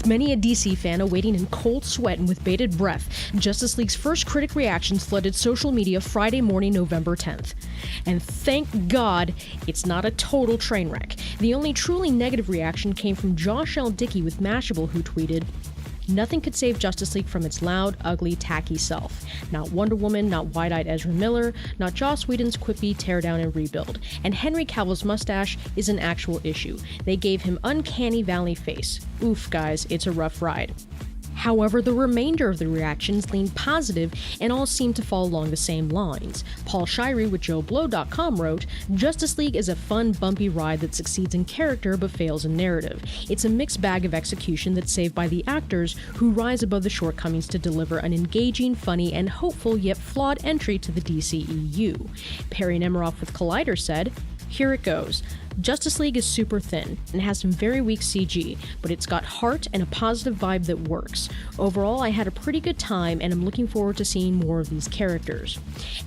With many a DC fan awaiting in cold sweat and with bated breath, Justice League's first critic reactions flooded social media Friday morning, November 10th. And thank God it's not a total train wreck. The only truly negative reaction came from Josh L. Dickey with Mashable, who tweeted, "Nothing could save Justice League from its loud, ugly, tacky self. Not Wonder Woman, not wide-eyed Ezra Miller, not Joss Whedon's quippy tear down and rebuild. And Henry Cavill's mustache is an actual issue. They gave him uncanny valley face. Oof, guys, it's a rough ride." However, the remainder of the reactions leaned positive and all seemed to fall along the same lines. Paul Shirey with JoeBlow.com wrote, "Justice League is a fun, bumpy ride that succeeds in character but fails in narrative. It's a mixed bag of execution that's saved by the actors who rise above the shortcomings to deliver an engaging, funny, and hopeful yet flawed entry to the DCEU." Perry Nemiroff with Collider said, "Here it goes. Justice League is super thin and has some very weak CG, but it's got heart and a positive vibe that works. Overall, I had a pretty good time and I'm looking forward to seeing more of these characters."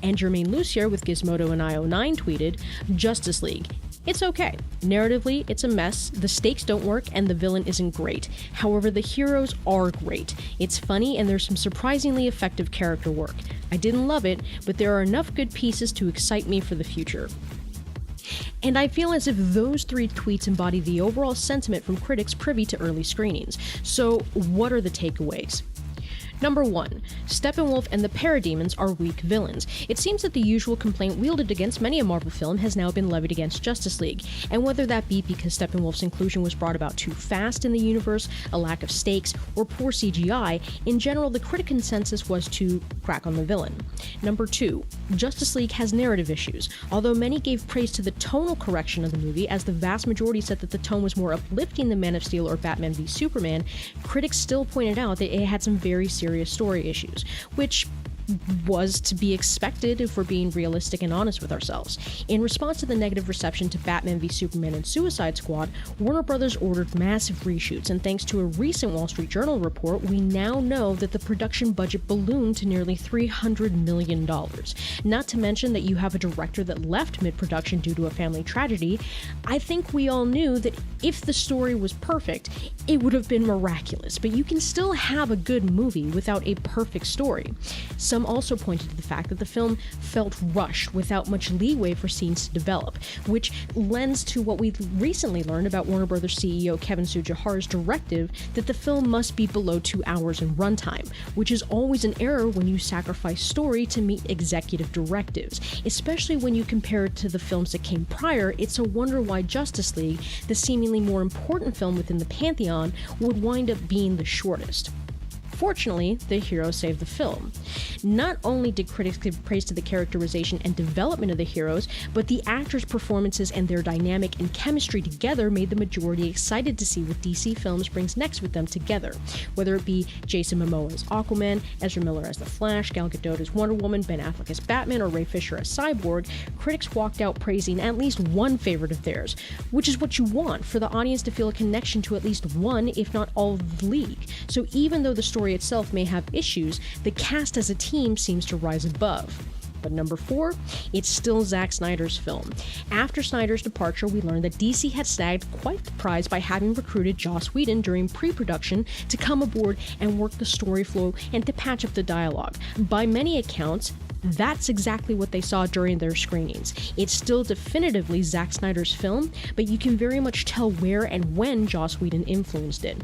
And Jermaine Lucier with Gizmodo and IO9 tweeted, "Justice League. It's okay. Narratively, it's a mess, the stakes don't work, and the villain isn't great. However, the heroes are great. It's funny and there's some surprisingly effective character work. I didn't love it, but there are enough good pieces to excite me for the future." And I feel as if those three tweets embody the overall sentiment from critics privy to early screenings. So what are the takeaways? Number 1. Steppenwolf and the Parademons are weak villains. It seems that the usual complaint wielded against many a Marvel film has now been levied against Justice League, and whether that be because Steppenwolf's inclusion was brought about too fast in the universe, a lack of stakes, or poor CGI, in general the critic consensus was to crack on the villain. Number 2. Justice League has narrative issues. Although many gave praise to the tonal correction of the movie, as the vast majority said that the tone was more uplifting than Man of Steel or Batman v Superman, critics still pointed out that it had some very serious story issues, which was to be expected if we're being realistic and honest with ourselves. In response to the negative reception to Batman v Superman and Suicide Squad, Warner Brothers ordered massive reshoots, and thanks to a recent Wall Street Journal report, we now know that the production budget ballooned to nearly $300 million. Not to mention that you have a director that left mid-production due to a family tragedy. I think we all knew that if the story was perfect, it would have been miraculous, but you can still have a good movie without a perfect story. Some also pointed to the fact that the film felt rushed without much leeway for scenes to develop, which lends to what we recently learned about Warner Brothers CEO Kevin Tsujihara's directive that the film must be below 2 hours in runtime, which is always an error when you sacrifice story to meet executive directives, especially when you compare it to the films that came prior. It's a wonder why Justice League, the seemingly more important film within the pantheon, would wind up being the shortest. Fortunately, the hero saved the film. Not only did critics give praise to the characterization and development of the heroes, but the actors' performances and their dynamic and chemistry together made the majority excited to see what DC Films brings next with them together. Whether it be Jason Momoa as Aquaman, Ezra Miller as The Flash, Gal Gadot as Wonder Woman, Ben Affleck as Batman, or Ray Fisher as Cyborg, critics walked out praising at least one favorite of theirs, which is what you want, for the audience to feel a connection to at least one, if not all of the League. So even though the story itself may have issues, the cast as a team seems to rise above. But number 4, it's still Zack Snyder's film. After Snyder's departure, we learned that DC had snagged quite the prize by having recruited Joss Whedon during pre-production to come aboard and work the story flow and to patch up the dialogue. By many accounts, that's exactly what they saw during their screenings. It's still definitively Zack Snyder's film, but you can very much tell where and when Joss Whedon influenced it.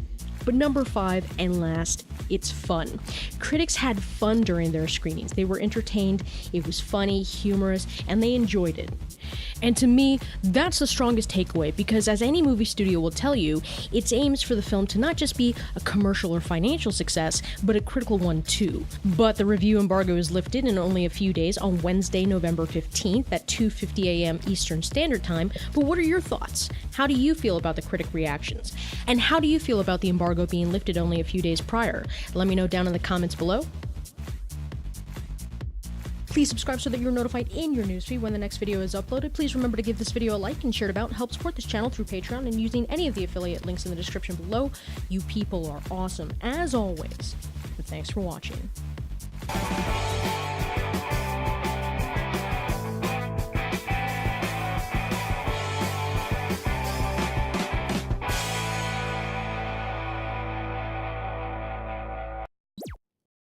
But number 5 and last, it's fun. Critics had fun during their screenings. They were entertained, it was funny, humorous, and they enjoyed it. And to me, that's the strongest takeaway, because as any movie studio will tell you, its aims for the film to not just be a commercial or financial success, but a critical one too. But the review embargo is lifted in only a few days on Wednesday, November 15th at 2:50 a.m. Eastern Standard Time. But what are your thoughts? How do you feel about the critic reactions? And how do you feel about the embargo being lifted only a few days prior? Let me know down in the comments below. Please subscribe so that you're notified in your newsfeed when the next video is uploaded. Please remember to give this video a like and share it about. Help support this channel through Patreon and using any of the affiliate links in the description below. You people are awesome, as always. And thanks for watching.